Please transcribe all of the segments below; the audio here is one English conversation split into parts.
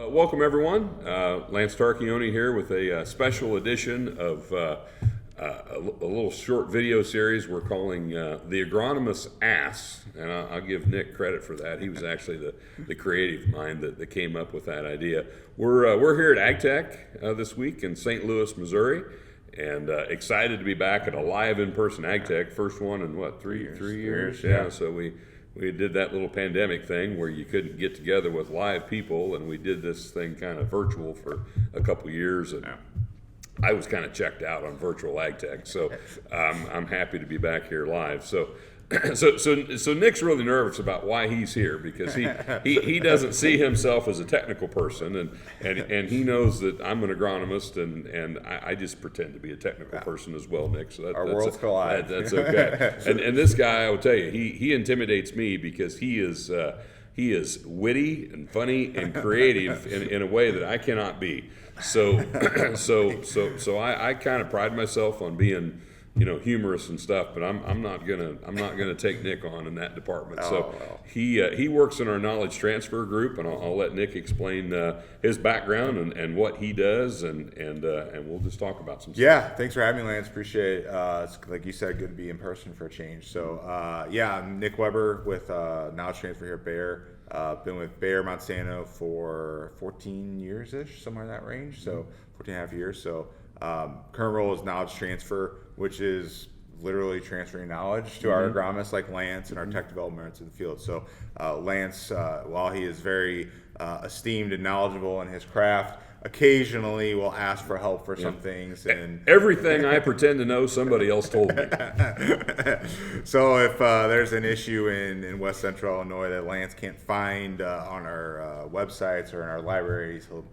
Welcome everyone. Lance Tarchioni here with a special edition of a little short video series we're calling The Agronomist Asks, and I'll give Nick credit for that. He was actually the creative mind that came up with that idea. We're here at AgTech this week in St. Louis, Missouri, and excited to be back at a live in-person AgTech. First one in what, three years? Yeah, so we did that little pandemic thing where you couldn't get together with live people, and we did this thing kind of virtual for a couple years. And I was kind of checked out on virtual AgTech, so I'm happy to be back here live. So Nick's really nervous about why he's here, because he doesn't see himself as a technical person, and he knows that I'm an agronomist, and I just pretend to be a technical person as well, Nick. So our worlds collide. That's okay. and this guy, I will tell you, he intimidates me because he is witty and funny and creative in a way that I cannot be. So I kind of pride myself on being, humorous and stuff, but I'm not gonna take Nick on in that department. He works in our knowledge transfer group, and I'll let Nick explain his background and what he does, and we'll just talk about some stuff. Yeah, thanks for having me, Lance. Appreciate it. It's, like you said, good to be in person for a change. So I'm Nick Weber with knowledge transfer here at Bayer. Been with Bayer Monsanto for 14 years-ish, somewhere in that range. So 14 and a half years. So current role is knowledge transfer, which is literally transferring knowledge to our agronomists like Lance and our tech developments in the field. So Lance, while he is very esteemed and knowledgeable in his craft, occasionally will ask for help for some things. And everything I pretend to know, somebody else told me. So if there's an issue in West Central Illinois that Lance can't find on our websites or in our libraries, he'll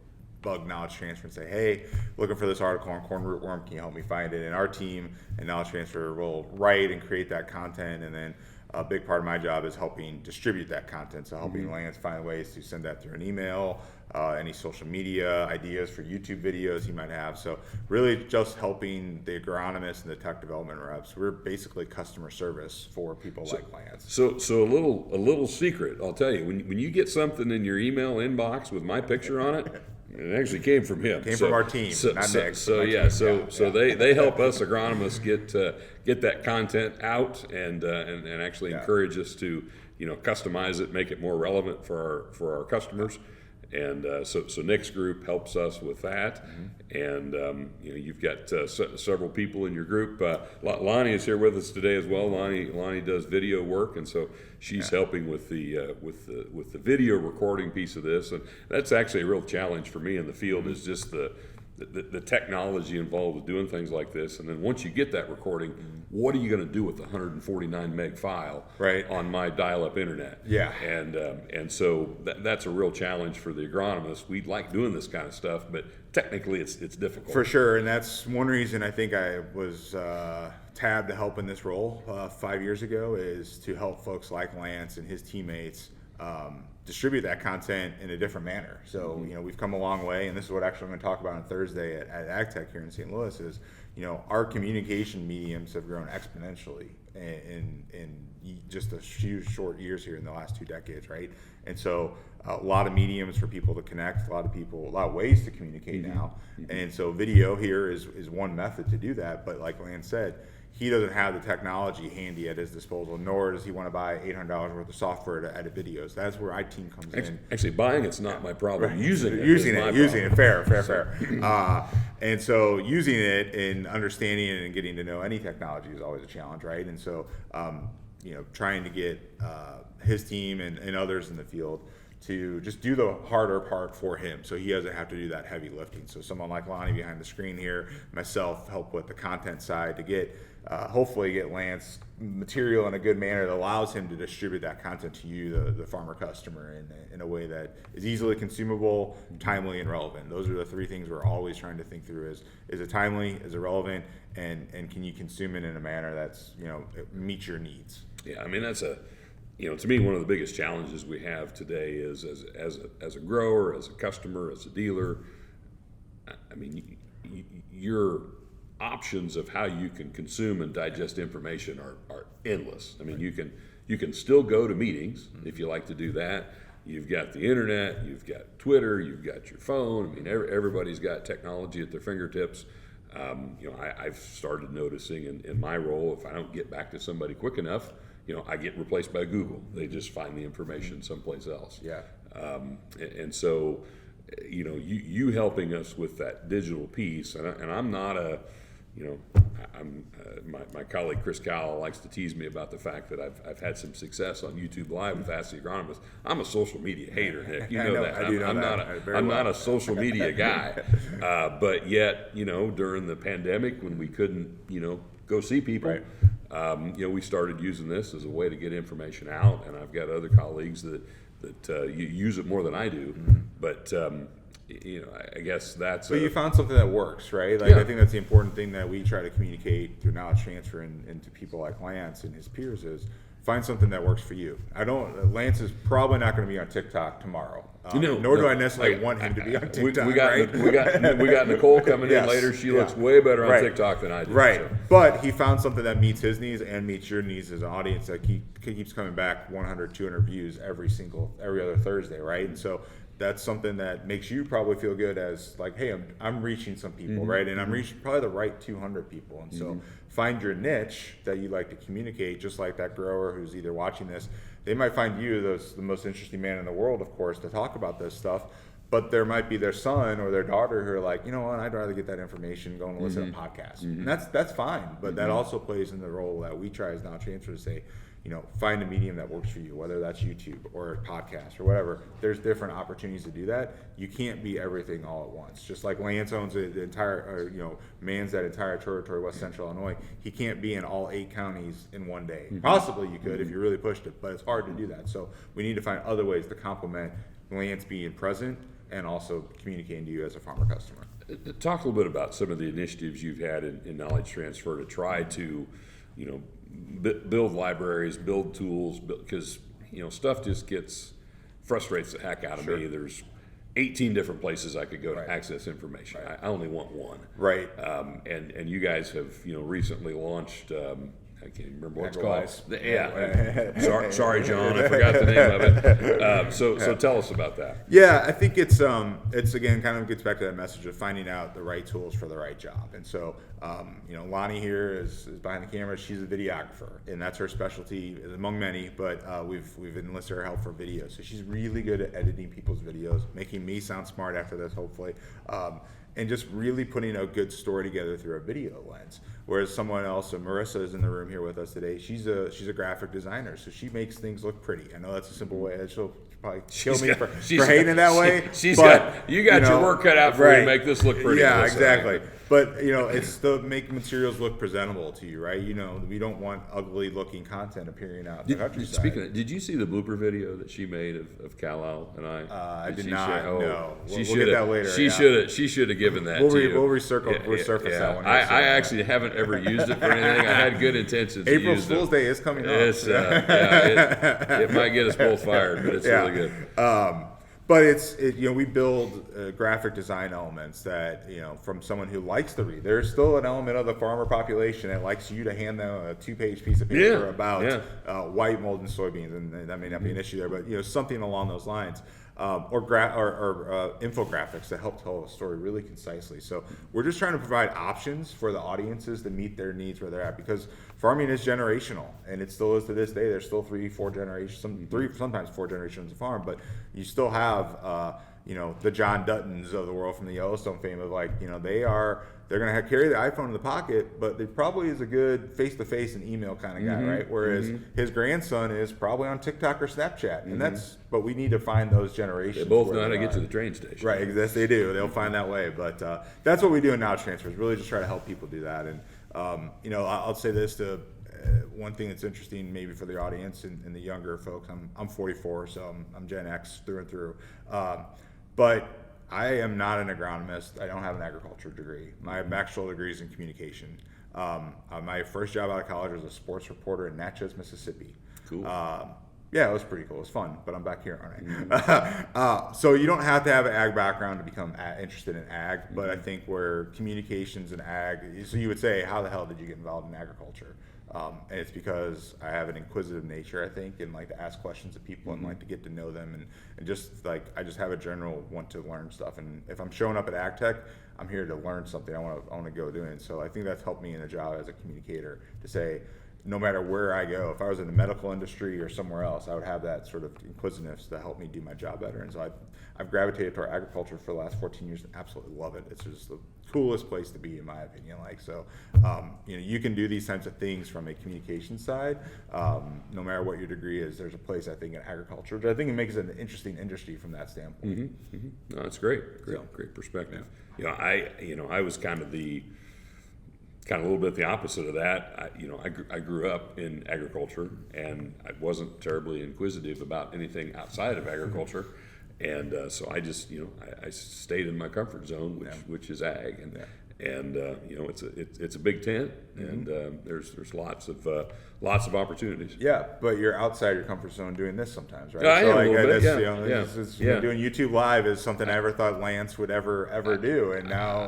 bug knowledge transfer and say, hey, looking for this article on corn rootworm, can you help me find it? And our team and knowledge transfer will write and create that content, and then a big part of my job is helping distribute that content, so helping Lance find ways to send that through an email, any social media ideas for YouTube videos he might have. So really just helping the agronomists and the tech development reps. We're basically customer service for people like Lance. So a little secret, I'll tell you, when you get something in your email inbox with my picture on it, it actually came from him. From our team, not Nick. They help us agronomists get that content out and actually encourage us to customize it, make it more relevant for our customers. And so Nick's group helps us with that, and you've got several people in your group. Lonnie is here with us today as well. Lonnie does video work, and so she's helping with the video recording piece of this, and that's actually a real challenge for me in the field. Is just the technology involved with doing things like this, and then once you get that recording, what are you going to do with the 149 meg file on my dial-up internet? Yeah, and so that's a real challenge for the agronomists. We like doing this kind of stuff, but technically it's difficult. For sure, and that's one reason I think I was tabbed to help in this role 5 years ago, is to help folks like Lance and his teammates distribute that content in a different manner. So we've come a long way, and this is what actually I'm going to talk about on Thursday at AgTech here in St. Louis. Is our communication mediums have grown exponentially in just a few short years here in the last 2 decades, right? And so a lot of mediums for people to connect, a lot of ways to communicate now. And so video here is one method to do that. But like Lance said, he doesn't have the technology handy at his disposal, nor does he want to buy $800 worth of software to edit videos. That's where our team comes in. Actually, buying it's not my problem. Right. Using it, fair. And so using it and understanding it and getting to know any technology is always a challenge, right? And so, trying to get his team and others in the field to just do the harder part for him, so he doesn't have to do that heavy lifting. So someone like Lonnie behind the screen here, myself, help with the content side to get hopefully get Lance material in a good manner that allows him to distribute that content to you, the farmer customer, in a way that is easily consumable, timely, and relevant. Those are the 3 things we're always trying to think through: is it timely, is it relevant, and can you consume it in a manner that's it meets your needs. Yeah, I mean that's to me, one of the biggest challenges we have today is as a grower, as a customer, as a dealer. I mean, your options of how you can consume and digest information are endless. I mean, you can still go to meetings if you like to do that. you've got the internet, you've got Twitter, you've got your phone. I mean, everybody's got technology at their fingertips. I've started noticing in my role, if I don't get back to somebody quick enough, I get replaced by Google. They just find the information someplace else. Yeah. And so, you helping us with that digital piece, and I'm not a, my colleague Chris Cowell likes to tease me about the fact that I've had some success on YouTube Live with Ask the Agronomist. I'm a social media hater, Nick. You know that. I'm not a social media guy. But yet, during the pandemic when we couldn't, go see people, right. We started using this as a way to get information out, and I've got other colleagues that use it more than I do. Mm-hmm. But I guess that's. But you found something that works, right? Like, yeah. I think that's the important thing that we try to communicate through knowledge transfer and to people like Lance and his peers is find something that works for you. Lance is probably not going to be on TikTok tomorrow. Nor do I necessarily want him to be on TikTok. We got Nicole coming in later. She looks way better on TikTok than I do. Right. So. But he found something that meets his needs and meets your needs as an audience that keeps coming back 100, 200 views every other Thursday, right? And so that's something that makes you probably feel good as like, hey, I'm reaching some people, mm-hmm. right? And I'm reaching probably the right 200 people. And so find your niche that you like to communicate, just like that grower who's either watching this. They might find you the most interesting man in the world, of course, to talk about this stuff. But there might be their son or their daughter who are like, you know what, I'd rather get that information going to listen to podcasts. Mm-hmm. And that's fine. But that also plays in the role that we try as Now Transfer to say, find a medium that works for you, whether that's YouTube or a podcast or whatever. There's different opportunities to do that. You can't be everything all at once. Just like Lance owns mans that entire territory, West Central Illinois. He can't be in all 8 counties in one day. Mm-hmm. Possibly you could if you really pushed it, but it's hard to do that. So we need to find other ways to complement Lance being present and also communicating to you as a farmer customer. Talk a little bit about some of the initiatives you've had in knowledge transfer to try to, build libraries, build tools, because stuff just frustrates the heck out of me. There's 18 different places I could go to access information. Right. I only want one. Right. And you guys have recently launched. I can't remember what it's called. Sorry, John, I forgot the name of it. So tell us about that. Yeah, I think it's again kind of gets back to that message of finding out the right tools for the right job. And so Lonnie here is behind the camera. She's a videographer, and that's her specialty among many. But we've enlisted her help for video, so she's really good at editing people's videos, making me sound smart after this, hopefully. And just really putting a good story together through a video lens. Whereas someone else, Marissa is in the room here with us today. She's a graphic designer, so she makes things look pretty. I know that's a simple way. She'll probably kill me for hating it that way. You got your work cut out for you to make this look pretty. Yeah, exactly. But it's to make materials look presentable to you, right? We don't want ugly looking content appearing out in the countryside. Speaking of, did you see the blooper video that she made of Kal-El and I? I did not. No, we'll get that later. She should have given that to you. We'll resurface that one. I actually haven't ever used it for anything. I had good intentions. April Fool's Day is coming up. It might get us both fired, but it's really good. But we build graphic design elements that, from someone who likes to read. There's still an element of the farmer population that likes you to hand them a 2-page piece of paper about white mold and soybeans, and that may not be an issue there, but something along those lines. Or infographics that help tell a story really concisely. So we're just trying to provide options for the audiences to meet their needs where they're at, because farming is generational, and it still is to this day. There's still 3-4 generations, sometimes 4 generations of farm, but you still have the John Duttons of the world from the Yellowstone fame of they're going to carry the iPhone in the pocket, but they probably is a good face-to-face and email kind of guy, right? Whereas his grandson is probably on TikTok or Snapchat, and but we need to find those generations. They both know how to get to the train station. Right, yes, they do. They'll find that way. But that's what we do in Knowledge Transfer, is really just try to help people do that. And, I'll say this to one thing that's interesting maybe for the audience and the younger folks. I'm 44, so I'm Gen X through and through. But I am not an agronomist. I don't have an agriculture degree. My actual degree is in communication. My first job out of college was a sports reporter in Natchez, Mississippi. Cool. Yeah, it was pretty cool. It was fun, but I'm back here, aren't I? So you don't have to have an ag background to become interested in ag, but I think where communications and ag, so you would say, how the hell did you get involved in agriculture? And it's because I have an inquisitive nature, I think, and like to ask questions of people and like to get to know them, and just like I just have a general want to learn stuff. And if I'm showing up at Ag Tech, I'm here to learn something. I want to go do it. So I think that's helped me in a job as a communicator to say, no matter where I go, if I was in the medical industry or somewhere else, I would have that sort of inquisitiveness to help me do my job better. And so I've gravitated toward agriculture for the last 14 years and absolutely love it. It's just the coolest place to be, in my opinion. Like, so, you can do these types of things from a communication side. No matter what your degree is, there's a place, I think, in agriculture, which I think it makes it an interesting industry from that standpoint. No, that's great. Great perspective. I was kind of a little bit the opposite of that. I grew up in agriculture, and I wasn't terribly inquisitive about anything outside of agriculture, and so I just I stayed in my comfort zone, which is ag, and it's a big tent, and there's lots of opportunities. Yeah, but you're outside your comfort zone doing this sometimes, right? I am a little bit. Doing YouTube Live is something I ever thought Lance would ever do, and now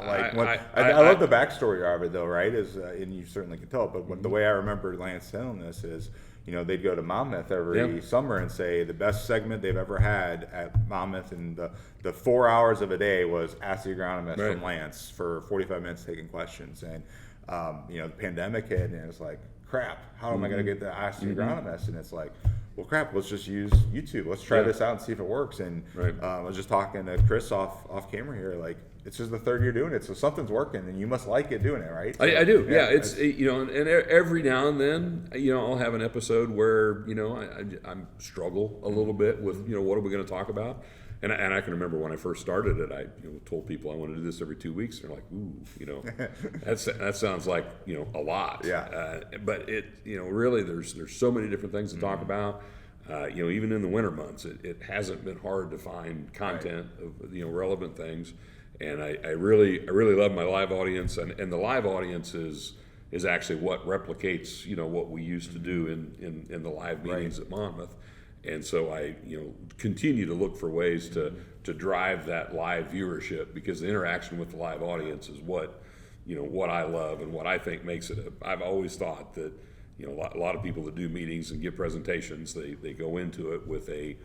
I love the backstory of it though, right? And you certainly can tell. But the way I remember Lance telling this is, they'd go to Monmouth every summer and say the best segment they've ever had at Monmouth, and the 4 hours of a day was Ask the Agronomist from Lance for 45 minutes taking questions. And the pandemic hit, and it's like, crap, how am I going to get to Ask the Agronomist? And it's like, well, crap, let's just use YouTube. Let's try this out and see if it works. And I was just talking to Chris off camera here, like, it's just the third year doing it, so something's working, and you must like it doing it, right? So, I do. Yeah, it's and every now and then, I'll have an episode where I struggle a little bit with what are we going to talk about, and I can remember when I first started it, I told people I want to do this every 2 weeks. They're like, ooh, that sounds like a lot. Yeah. But it really there's so many different things to talk about. Even in the winter months, it hasn't been hard to find content of relevant things. And I really love my live audience, and the live audience is actually what replicates what we used to do in the live meetings at Monmouth, and so I continue to look for ways to drive that live viewership, because the interaction with the live audience is what I love and what I think makes it. I've always thought that a lot of people that do meetings and give presentations, they go into it with a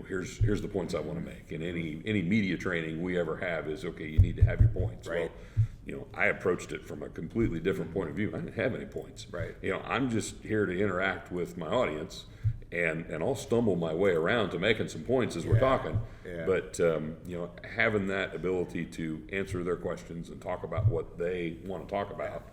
here's the points I want to make. And any media training we ever have is, okay, you need to have your points. Right. Well, I approached it from a completely different point of view. I didn't have any points. Right. I'm just here to interact with my audience, and I'll stumble my way around to making some points as we're talking. Yeah. But having that ability to answer their questions and talk about what they want to talk about.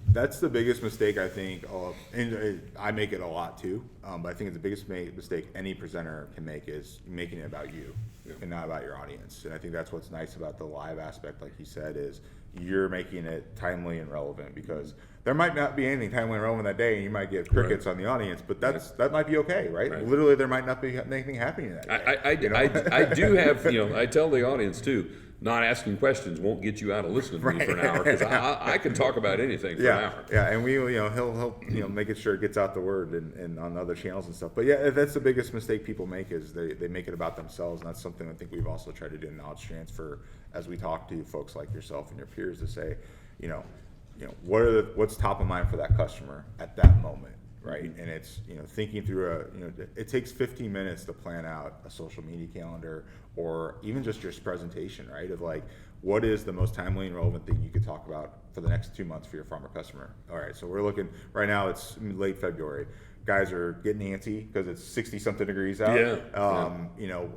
That's the biggest mistake, I think, and I make it a lot too, but I think it's the biggest mistake any presenter can make is making it about you and not about your audience. And I think that's what's nice about the live aspect, like you said, is you're making it timely and relevant, because there might not be anything timely and relevant that day, and you might get crickets on the audience, but that might be okay, right? Literally, there might not be anything happening that day. I do have, I tell the audience too, not asking questions won't get you out of listening to me for an hour, because I can talk about anything for an hour. Yeah, and we, he'll making sure it gets out the word and on other channels and stuff. But yeah, that's the biggest mistake people make, is they make it about themselves, and that's something I think we've also tried to do in knowledge transfer as we talk to folks like yourself and your peers to say, what's top of mind for that customer at that moment. Right, and it's thinking through it takes 15 minutes to plan out a social media calendar, or even just your presentation, right? Of like, what is the most timely and relevant thing you could talk about for the next 2 months for your farmer customer? All right, so we're looking right now. It's late February. Guys are getting antsy because it's 60-something degrees out.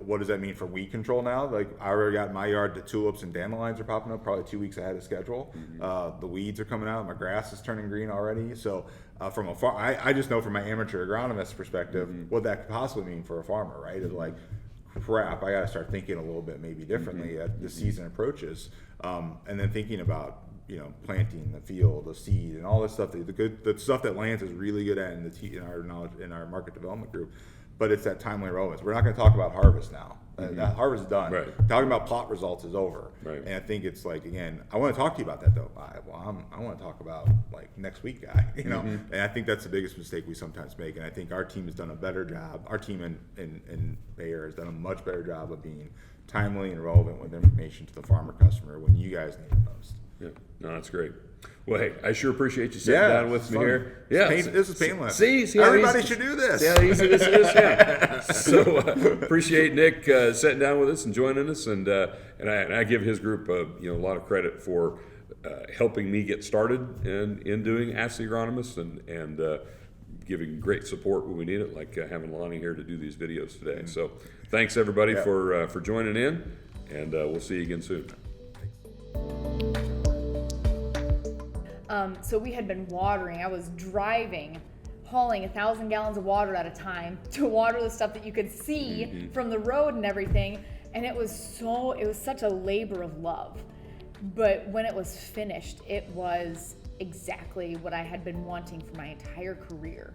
What does that mean for weed control now? Like, I already got in my yard, the tulips and dandelions are popping up probably 2 weeks ahead of schedule. The weeds are coming out. My grass is turning green already. So from a I just know from my amateur agronomist perspective what that could possibly mean for a farmer, right? Of like, crap, I got to start thinking a little bit maybe differently as the season approaches, and then thinking about planting the field, the seed, and all this stuff. The stuff that Lance is really good at in our knowledge in our market development group. But it's that timely relevance. We're not going to talk about harvest now. That harvest is done. Right. Talking about plot results is over. Right. And I think it's like, again, I want to talk to you about that though. I want to talk about like next week, guy. And I think that's the biggest mistake we sometimes make. And I think our team has done a better job. Our team in Bayer has done a much better job of being timely and relevant with information to the farmer customer when you guys need it most. Yeah, no, that's great. Well, hey, I sure appreciate you sitting Yeah, down with it's me fun. here. This is painless. See how Everybody easy- should do this. See how easy this is? Yeah. So appreciate Nick sitting down with us and joining us, and I give his group a lot of credit for helping me get started in doing Ask the Agronomist and giving great support when we need it, like having Lonnie here to do these videos today. So thanks everybody for joining in, and we'll see you again soon. So we had been watering. I was driving, hauling 1,000 gallons of water at a time to water the stuff that you could see from the road and everything. And it was such a labor of love. But when it was finished, it was exactly what I had been wanting for my entire career.